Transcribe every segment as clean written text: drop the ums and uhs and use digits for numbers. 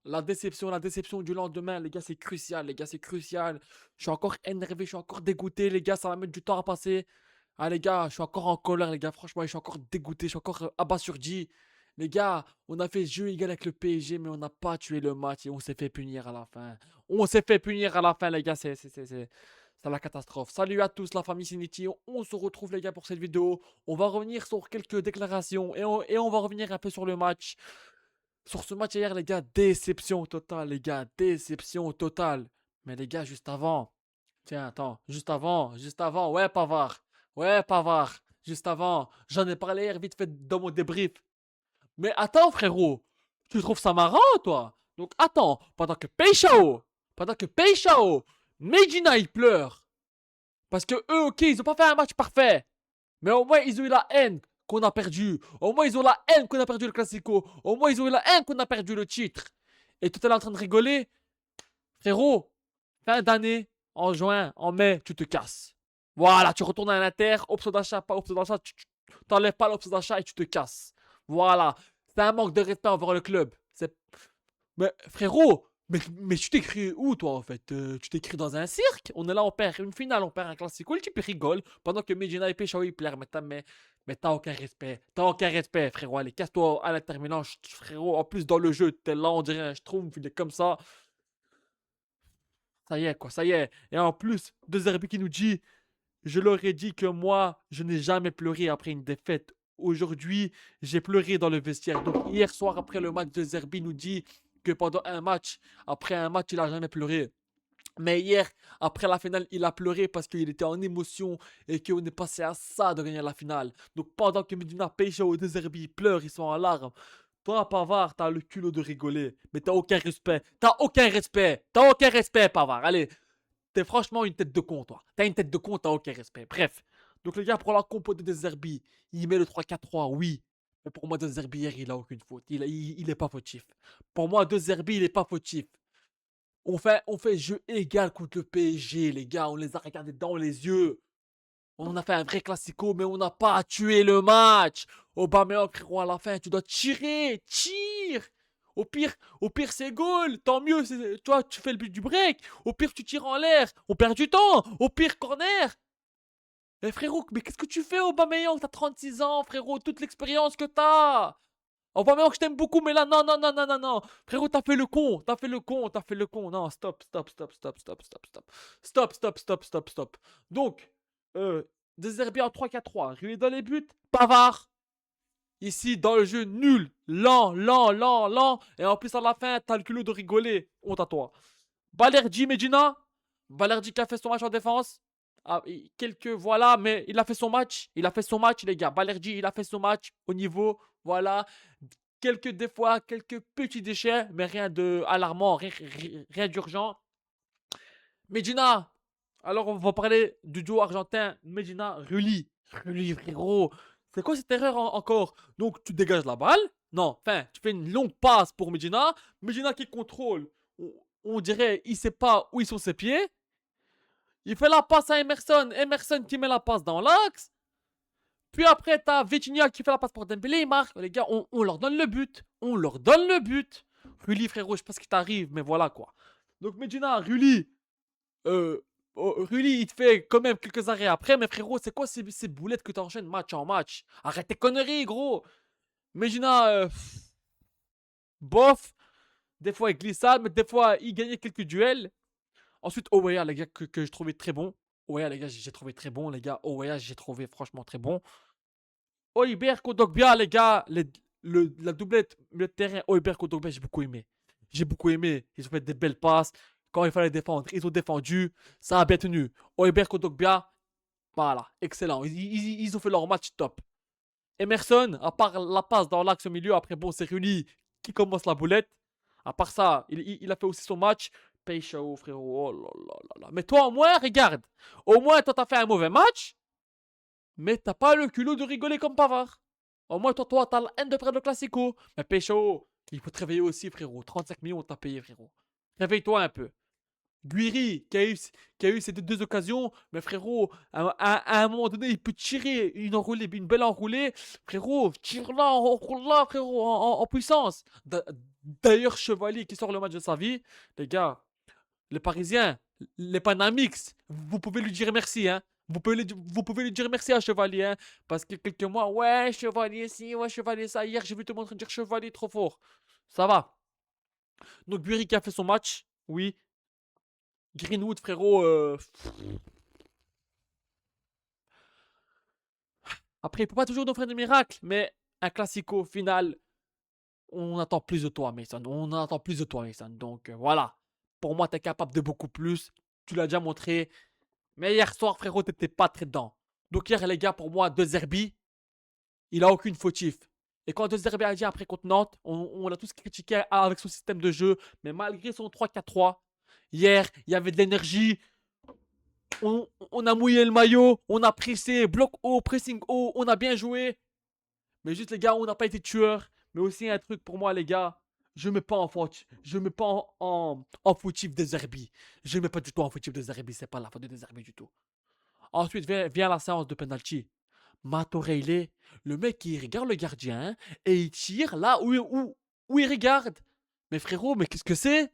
La déception du lendemain, les gars, c'est crucial, les gars, c'est crucial. Je suis encore énervé, je suis encore dégoûté, les gars, ça va mettre du temps à passer. Ah, les gars, je suis encore en colère, les gars, franchement, je suis encore dégoûté, je suis encore abasourdi. Les gars, on a fait jeu égal avec le PSG, mais on n'a pas tué le match et on s'est fait punir à la fin. On s'est fait punir à la fin, les gars, c'est la catastrophe. Salut à tous, la famille Cinity. On se retrouve, les gars, pour cette vidéo. On va revenir sur quelques déclarations et on va revenir un peu sur le match. Sur ce match hier, les gars, déception totale, les gars, déception totale. Mais les gars, juste avant, tiens, attends, juste avant, ouais, Pavard, juste avant, j'en ai parlé hier vite fait dans mon débrief. Mais attends, frérot, tu trouves ça marrant, toi? Donc attends, pendant que Peixao, Medina, il pleure. Parce que eux, ok, ils ont pas fait un match parfait. Mais au moins, ils ont eu la haine qu'on a perdu. Au moins, ils ont la haine qu'on a perdu le Classico. Au moins, ils ont eu la haine qu'on a perdu le titre. Et tout est en train de rigoler. Frérot, fin d'année, en juin, en mai, tu te casses. Voilà, tu retournes à l'Inter, option d'achat, pas option d'achat, tu t'enlèves pas l'option d'achat et tu te casses. Voilà. C'est un manque de respect envers le club. Mais frérot, mais tu t'écris où toi en fait? Tu t'écris dans un cirque? On est là, on perd une finale, on perd un classico, le type il rigole pendant que Medina et Pécho ils pleurent. Mais t'as aucun respect. T'as aucun respect, frérot. Allez, casse-toi à l'interminant, frérot. En plus, dans le jeu, t'es là, on dirait un schtroumpf, il est comme ça. Ça y est, quoi, ça y est. Et en plus, De Zerbi qui nous dit: je leur ai dit que moi, je n'ai jamais pleuré après une défaite. Aujourd'hui, j'ai pleuré dans le vestiaire. Donc, hier soir, après le match, De Zerbi nous dit que pendant un match, après un match, il n'a jamais pleuré. Mais hier, après la finale, il a pleuré parce qu'il était en émotion et qu'on est passé à ça de gagner la finale. Donc, pendant que Medina, Peixao et De Zerbi pleurent, ils sont en larmes. Toi, Pavard, t'as le culot de rigoler, mais t'as aucun respect. T'as aucun respect. T'as aucun respect, Pavard. Allez, t'es franchement une tête de con, toi. T'as une tête de con, t'as aucun respect. Bref. Donc, les gars, pour la compo de Deserbi, il met le 3-4-3, oui. Mais pour moi, Deserbi, hier, il a aucune faute. Il est pas fautif. Pour moi, Deserbi, il est pas fautif. On fait jeu égal contre le PSG, les gars. On les a regardés dans les yeux. On a fait un vrai classico, mais on n'a pas tué le match. Aubameyang, frérot, à la fin, tu dois tirer. Tire. Au pire, c'est goal. Tant mieux, toi, tu fais le but du break. Au pire, tu tires en l'air. On perd du temps. Au pire, corner. Eh frérot, mais qu'est-ce que tu fais, Aubameyang? T'as 36 ans, frérot. Toute l'expérience que t'as. Aubameyang, je t'aime beaucoup, mais là, non, non, non, non, non, non. Frérot, t'as fait le con. T'as fait le con. T'as fait le con. Non, stop, stop, stop, stop, stop, stop, stop. Stop, stop, stop, stop, stop. Donc, De Zerbi en 3-4-3. Rué dans les buts. Pavard. Ici, dans le jeu, nul. Lent, lent, lent, lent. Et en plus, à la fin, t'as le culot de rigoler. Honte à toi. Balerdi, Medina. Balerdi qui a fait son match en défense. Ah, quelques, voilà, mais il a fait son match. Il a fait son match, les gars. Balerdi, il a fait son match au niveau. Voilà. Quelques des fois, quelques petits déchets, mais rien de alarmant, rien d'urgent. Medina. Alors, on va parler du duo argentin Medina-Rulli. Rulli, frérot. C'est quoi cette erreur encore? Donc, tu dégages la balle. Non, enfin, tu fais une longue passe pour Medina. Medina qui contrôle. On dirait, il sait pas où ils sont ses pieds. Il fait la passe à Emerson. Emerson qui met la passe dans l'axe. Puis après, t'as Vitinha qui fait la passe pour Dembélé. Il marque. Les gars, on leur donne le but. On leur donne le but. Rulli, frérot, je sais pas ce qui t'arrive, mais voilà quoi. Donc, Medina, Rulli. Rulli, il te fait quand même quelques arrêts après. Mais frérot, c'est quoi ces boulettes que t'enchaînes match en match? Arrête tes conneries, gros. Medina, bof. Des fois, il glissade, mais des fois, il gagnait quelques duels. Ensuite, Oweya, les gars, que je trouvais très bon. Oweya, les gars, j'ai trouvé très bon, les gars. Oweya, j'ai trouvé franchement très bon. Oiber Kondogbia, les gars, la doublette milieu de terrain, Oiber Kondogbia, j'ai beaucoup aimé. J'ai beaucoup aimé. Ils ont fait des belles passes. Quand il fallait défendre, ils ont défendu. Ça a bien tenu. Oiber Kondogbia, voilà, excellent. Ils ont fait leur match top. Emerson, à part la passe dans l'axe au milieu, après bon, c'est Rulli qui commence la boulette. À part ça, il a fait aussi son match. Peixao, frérot, oh là là là là. Mais toi, au moins, regarde. Au moins, toi, t'as fait un mauvais match, mais t'as pas le culot de rigoler comme Pavard. Au moins, toi, t'as la haine de prendre le Classico. Mais Peixao, il faut te réveiller aussi, frérot. 35 millions, t'as payé, frérot. Réveille-toi un peu. Guiri, qui a eu ces deux occasions, mais frérot, à un moment donné, il peut tirer une enroulée, une belle enroulée. Frérot, tire là, enroule là, frérot, en puissance. D'ailleurs, Chevalier qui sort le match de sa vie, les gars, les Parisiens, les Panamix, vous pouvez lui dire merci, hein. Vous pouvez lui dire merci à Chevalier, hein, parce que quelques mois, ouais, Chevalier ci, ouais, Chevalier ça. Hier, j'ai vu tout le monde dire Chevalier trop fort. Ça va. Donc, Guiri qui a fait son match, oui. Greenwood, frérot. Après, il peut pas toujours nous faire des miracles, mais un classico final, on attend plus de toi, Mason. On attend plus de toi, Mason. Donc voilà. Pour moi, tu es capable de beaucoup plus. Tu l'as déjà montré. Mais hier soir, frérot, t'étais pas très dedans. Donc hier, les gars, pour moi, De Zerbi, il a aucune fautif. Et quand De Zerbi a dit après contre Nantes, on l'a tous critiqué avec son système de jeu. Mais malgré son 3-4-3, hier, il y avait de l'énergie. On a mouillé le maillot, on a pressé, bloc haut, pressing haut, on a bien joué. Mais juste les gars, on n'a pas été tueurs. Mais aussi un truc pour moi les gars, je mets pas en faute, je mets pas en fautif des Zerbi. Je mets pas du tout en fautif des Zerbi, c'est pas la faute des Zerbi du tout. Ensuite vient la séance de penalty. Mato Reilly, le mec il regarde le gardien et il tire là où il regarde. Mais frérot, mais qu'est-ce que c'est?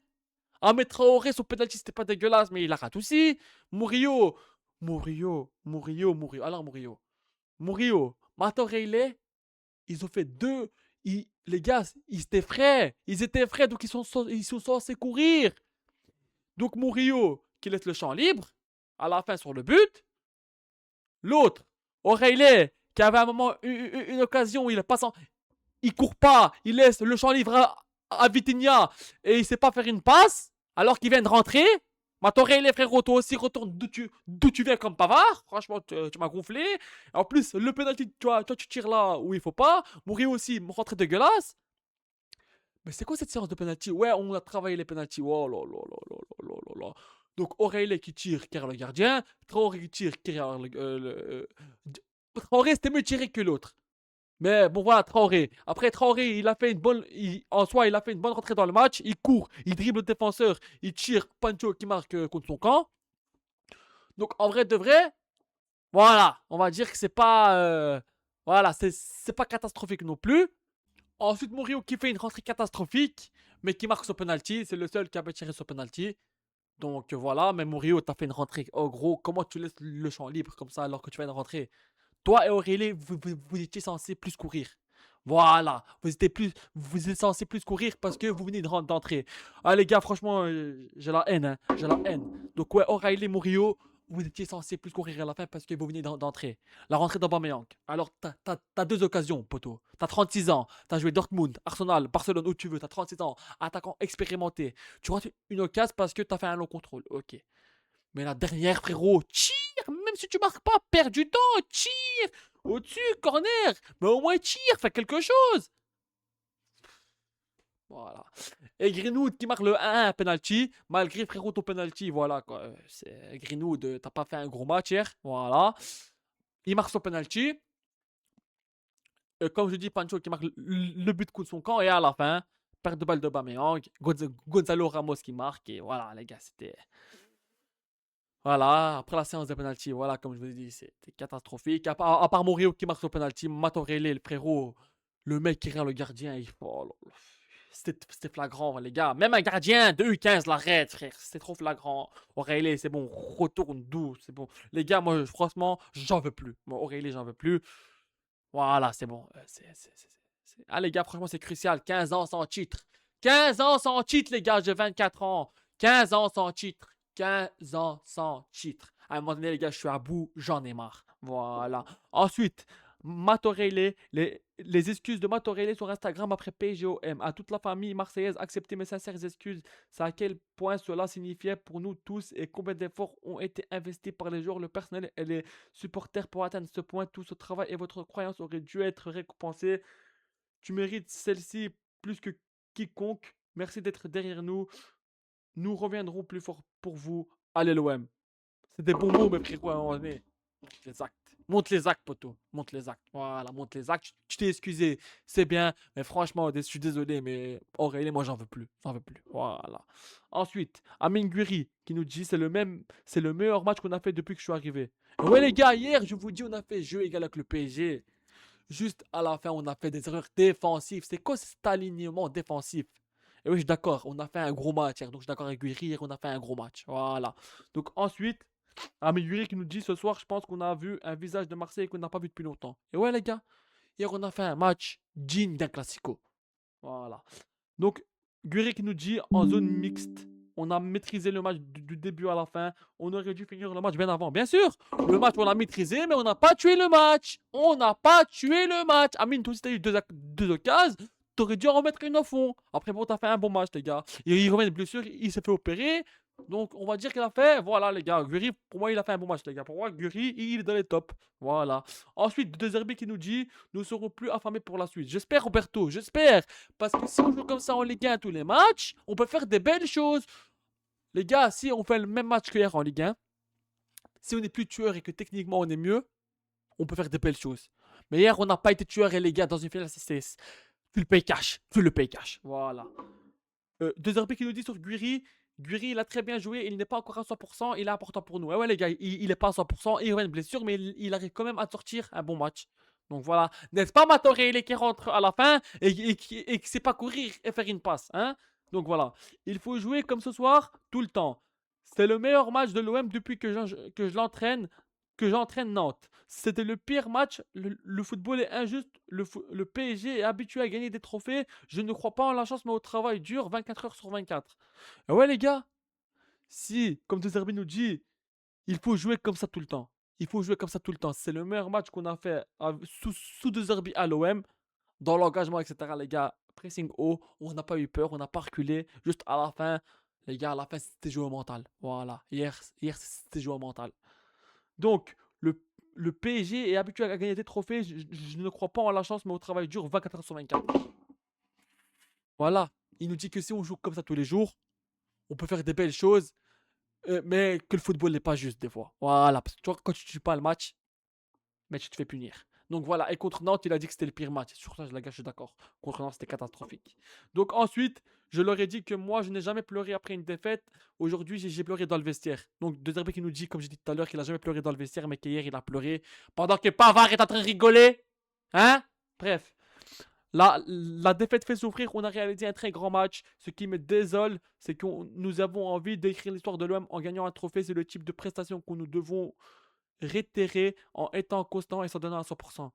Ah, mais Traoré, son penalty, c'était pas dégueulasse, mais il a raté aussi. Murillo. Murillo. Alors, Murillo. Murillo. Mato Reilly, ils ont fait deux. Les gars, ils étaient frais. Ils étaient frais, donc ils sont censés courir. Donc, Murillo, qui laisse le champ libre, à la fin sur le but. L'autre, O'Reilly, qui avait à un moment une occasion où il court pas, il laisse le champ libre à Vitinha et il sait pas faire une passe alors qu'il vient de rentrer. Matoré, les frérots, toi aussi retourne d'où tu viens comme Pavard. Franchement, tu m'as gonflé. En plus, le penalty, toi, tu tires là où il faut pas. Mourir aussi, rentrée dégueulasse. Mais c'est quoi cette séance de penalty? Ouais, on a travaillé les penalty. Oh là là là là là là là là. Donc Aurélie qui tire, qui est le gardien. Traoré qui tire, qui est Traoré, c'était mieux tiré que l'autre. Mais bon, voilà, Traoré. Après, Traoré, il a fait une bonne. En soi, il a fait une bonne rentrée dans le match. Il court, il dribble le défenseur, il tire Pancho qui marque contre son camp. Donc, en vrai de vrai, voilà, on va dire que c'est pas. Voilà, c'est pas catastrophique non plus. Ensuite, Murillo qui fait une rentrée catastrophique, mais qui marque son penalty. C'est le seul qui a tiré son penalty. Donc voilà, mais Murillo, t'as fait une rentrée. Oh gros, comment tu laisses le champ libre comme ça alors que tu viens de rentrer? Toi et Aurélie, vous étiez censés plus courir. Voilà, vous êtes censés plus courir parce que vous venez d'entrer. Ah les gars, franchement, j'ai la haine, hein, j'ai la haine. Donc ouais, O'Reilly, Murillo, vous étiez censés plus courir à la fin parce que vous venez d'entrer. La rentrée d'Aubameyang. Alors t'as deux occasions, poteau. T'as 36 ans, t'as joué Dortmund, Arsenal, Barcelone, où tu veux. T'as 36 ans, attaquant expérimenté. Tu rates une occasion parce que t'as fait un long contrôle. Ok. Mais la dernière, frérot, tire, même si tu marques pas, perds du temps, tire, au-dessus, corner, mais au moins tire, fais quelque chose. Voilà. Et Greenwood qui marque le 1-1 penalty, malgré frérot ton penalty, voilà quoi. C'est Greenwood, t'as pas fait un gros match hier, voilà. Il marque son penalty. Comme je dis, Pancho qui marque le but contre son camp, et à la fin, perte de balle de Bameyang, Gonzalo Ramos qui marque, et voilà les gars, c'était. Voilà, après la séance de penalty, voilà, comme je vous ai dit, c'était catastrophique. À part Morio qui marque son penalty, Matorele, le frérot, le mec qui regarde le gardien, oh là là, c'était flagrant, les gars. Même un gardien de U15 l'arrête, frère. C'était trop flagrant. Aurélie, c'est bon, retourne d'où, c'est bon. Les gars, moi, franchement, j'en veux plus. Moi, Aurélie, j'en veux plus. Voilà, c'est bon. Ah, les gars, franchement, c'est crucial. 15 ans sans titre. 15 ans sans titre, les gars, j'ai 24 ans. 15 ans sans titre. 15 ans sans titre. À un moment donné, les gars, je suis à bout, j'en ai marre. Voilà. Ensuite, Matorele, les excuses de Matorele sur Instagram après PGOM. À toute la famille marseillaise, acceptez mes sincères excuses. C'est à quel point cela signifiait pour nous tous et combien d'efforts ont été investis par les joueurs, le personnel et les supporters pour atteindre ce point. Tout ce travail et votre croyance auraient dû être récompensés. Tu mérites celle-ci plus que quiconque. Merci d'être derrière nous. Nous reviendrons plus fort pour vous. Allez l'OM. C'est des bons mots, mais frérot, on est. Exact. Monte les actes, poteau. Monte les actes. Voilà, monte les actes. Tu t'es excusé, c'est bien. Mais franchement, je suis désolé, mais Aurélie, moi, j'en veux plus. J'en veux plus. Voilà. Ensuite, Amine Guri qui nous dit c'est le meilleur match qu'on a fait depuis que je suis arrivé. Ouais, les gars, hier, je vous dis, on a fait jeu égal avec le PSG. Juste à la fin, on a fait des erreurs défensives. C'est quoi cet alignement défensif? Et oui, je suis d'accord, on a fait un gros match hier. Donc, je suis d'accord avec Guiri, hier, on a fait un gros match. Voilà. Donc, ensuite, Améliorer qui nous dit ce soir, je pense qu'on a vu un visage de Marseille qu'on n'a pas vu depuis longtemps. Et ouais, les gars, hier, on a fait un match digne d'un classico. Voilà. Donc, Guiri qui nous dit en zone mixte, on a maîtrisé le match du début à la fin. On aurait dû finir le match bien avant. Bien sûr, le match, on l'a maîtrisé, mais on n'a pas tué le match. On n'a pas tué le match. Amine, toi aussi, t'as eu deux occasions. T'aurais dû en remettre une au fond. Après, bon, t'as fait un bon match, les gars. Il revient de blessure, il s'est fait opérer. Donc, on va dire qu'il a fait. Voilà, les gars. Guri, pour moi, il a fait un bon match, les gars. Pour moi, Guri, il est dans les tops. Voilà. Ensuite, De Zerbi qui nous dit nous serons plus affamés pour la suite. J'espère, Roberto, j'espère. Parce que si on joue comme ça en Ligue 1 tous les matchs, on peut faire des belles choses. Les gars, si on fait le même match que hier en Ligue 1, si on est plus tueur et que techniquement on est mieux, on peut faire des belles choses. Mais hier, on n'a pas été tueur et les gars, dans une finale, tu le payes cash. Tu le payes cash. Voilà. Deux RP qui nous dit sur Guiri. Guiri, il a très bien joué. Il n'est pas encore à 100%. Il est important pour nous. Ouais, les gars, il n'est pas à 100%. Il revient de blessure, mais il arrive quand même à sortir un bon match. Donc voilà. N'est-ce pas Matoré qui rentre à la fin et qui ne sait pas courir et faire une passe, hein? Donc voilà. Il faut jouer comme ce soir tout le temps. C'est le meilleur match de l'OM depuis que j'entraîne Nantes. C'était le pire match. Le football est injuste. Le PSG est habitué à gagner des trophées. Je ne crois pas en la chance, mais au travail dur, 24 heures sur 24. Et ouais, les gars, si, comme De Zerbi nous dit, il faut jouer comme ça tout le temps. Il faut jouer comme ça tout le temps. C'est le meilleur match qu'on a fait sous De Zerbi à l'OM, dans l'engagement, etc. Les gars, pressing haut, on n'a pas eu peur, on n'a pas reculé. Juste à la fin, les gars, à la fin, c'était joué au mental. Voilà. Hier c'était joué au mental. Donc, le PSG est habitué à gagner des trophées. Je ne crois pas en la chance, mais au travail dur, 24 heures sur 24. Voilà. Il nous dit que si on joue comme ça tous les jours, on peut faire des belles choses, mais que le football n'est pas juste des fois. Voilà. Parce que tu vois, quand tu ne joues pas le match, mais tu te fais punir. Donc voilà, et contre Nantes, il a dit que c'était le pire match. Sur ça, je suis d'accord. Contre Nantes, c'était catastrophique. Donc ensuite, je leur ai dit que moi, je n'ai jamais pleuré après une défaite. Aujourd'hui, j'ai pleuré dans le vestiaire. Donc De Zerbi qui nous dit, comme j'ai dit tout à l'heure, qu'il a jamais pleuré dans le vestiaire, mais qu'hier, il a pleuré pendant que Pavard est en train de rigoler. Hein? Bref. La défaite fait souffrir, on a réalisé un très grand match. Ce qui me désole, c'est que nous avons envie d'écrire l'histoire de l'OM en gagnant un trophée. C'est le type de prestation que nous devons réitérer en étant constant et s'en donnant à 100%.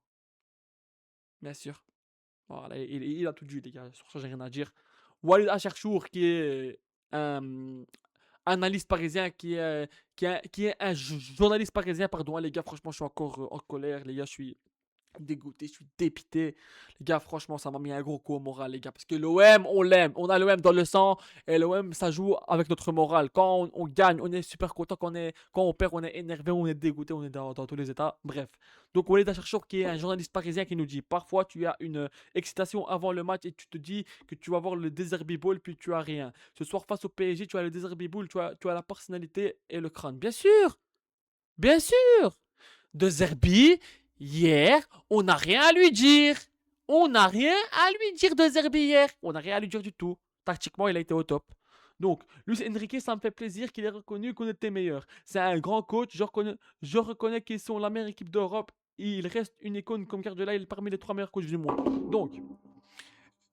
Bien sûr. Voilà, il a tout dit, les gars. Sur ça, j'ai rien à dire. Walid Acharchour, qui est un analyste parisien, qui est un journaliste parisien, pardon, les gars, franchement, je suis encore en colère, les gars, je suis dégoûté, je suis dépité. Les gars, franchement, ça m'a mis un gros coup au moral, les gars. Parce que l'OM, on l'aime. On a l'OM dans le sang. Et l'OM, ça joue avec notre moral. Quand on gagne, on est super content. Quand on perd, on est énervé, on est dégoûté, on est dans tous les états. Bref. Donc, Walid Acharchour, qui est un journaliste parisien, qui nous dit parfois, tu as une excitation avant le match et tu te dis que tu vas voir le Desert Ball, puis tu as rien. Ce soir, face au PSG, tu as le Desert Ball, tu as la personnalité et le crâne. Bien sûr! Bien sûr! De Zerbi, hier, on n'a rien à lui dire. On n'a rien à lui dire de Zerbi hier. On n'a rien à lui dire du tout. Tactiquement, il a été au top. Donc, Luis Enrique, ça me fait plaisir qu'il ait reconnu qu'on était meilleur. C'est un grand coach. Je reconnais qu'ils sont la meilleure équipe d'Europe. Il reste une icône comme Guardiola. Il est parmi les 3 meilleurs coachs du monde. Donc,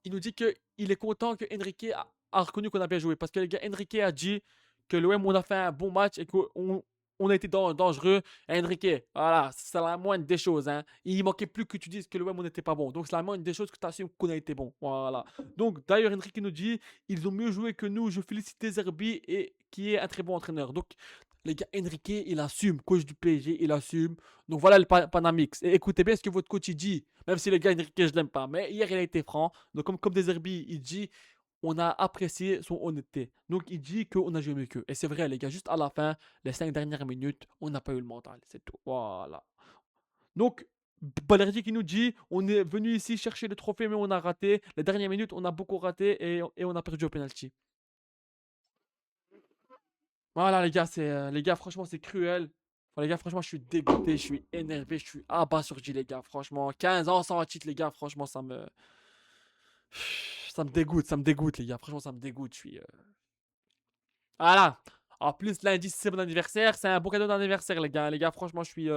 il nous dit qu'il est content que Enrique a reconnu qu'on a bien joué. Parce que les gars, Enrique a dit que l'OM, on a fait un bon match et qu'on a été dangereux. Et Enrique, voilà, c'est la moindre des choses. Hein. Il manquait plus que tu dises que l'OM, on n'était pas bon. Donc, c'est la moindre des choses que tu assumes qu'on a été bon. Voilà. Donc, d'ailleurs, Enrique nous dit ils ont mieux joué que nous. Je félicite Zerbi et qui est un très bon entraîneur. Donc, les gars, Enrique, il assume. Coach du PSG, il assume. Donc, voilà le Panamix. Et écoutez bien ce que votre coach il dit. Même si le gars, Enrique, je l'aime pas. Mais hier, il a été franc. Donc, comme des Zerbi, il dit on a apprécié son honnêteté. Donc, il dit qu'on a joué mieux qu'eux. Et c'est vrai, les gars, juste à la fin, les 5 dernières minutes, on n'a pas eu le mental. C'est tout. Voilà. Donc, Balerdi qui nous dit on est venu ici chercher le trophée, mais on a raté. Les dernières minutes, on a beaucoup raté et on a perdu au penalty. Voilà, les gars, franchement, c'est cruel. Bon, les gars, franchement, je suis dégoûté, je suis énervé, je suis abasourdi, les gars. Franchement, 15 ans sans titre, les gars. Franchement, ça me dégoûte, les gars. Franchement, ça me dégoûte. Je suis. Voilà. En plus, lundi, c'est mon anniversaire. C'est un beau cadeau d'anniversaire, les gars. Les gars, franchement, je suis.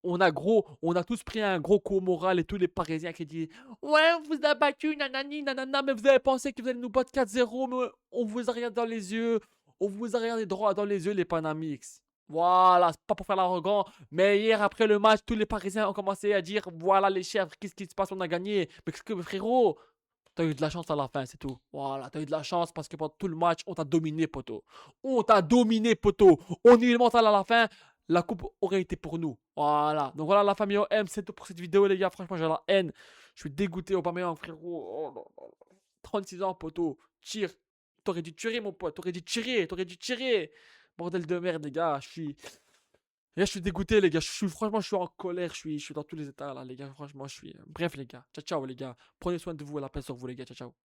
On a tous pris un gros coup au moral et tous les Parisiens qui disent ouais, on vous a battu, nanani, nanana, mais vous avez pensé que vous allez nous battre 4-0, mais on vous a regardé dans les yeux. On vous a regardé droit dans les yeux, les Panamix. Voilà, c'est pas pour faire l'arrogant, mais hier après le match, tous les Parisiens ont commencé à dire voilà les chèvres, qu'est-ce qui se passe, on a gagné. Mais qu'est-ce que frérot, t'as eu de la chance à la fin, c'est tout. Voilà, t'as eu de la chance parce que pendant tout le match, on t'a dominé, poteau. On t'a dominé, poteau. On est mental à la fin. La coupe aurait été pour nous. Voilà. Donc voilà, la famille OM, c'est tout pour cette vidéo, les gars. Franchement, j'ai la haine. Je suis dégoûté, Aubameyang, frérot. Oh là là. 36 ans, poteau. Tire. T'aurais dû tirer, mon pote. T'aurais dû tirer. T'aurais dû tirer. Bordel de merde, les gars. Je suis dégoûté, les gars. Franchement, je suis en colère. Je suis dans tous les états, là, les gars. Franchement, je suis. Bref, les gars. Ciao, ciao, les gars. Prenez soin de vous. La paix sur vous, les gars. Ciao, ciao.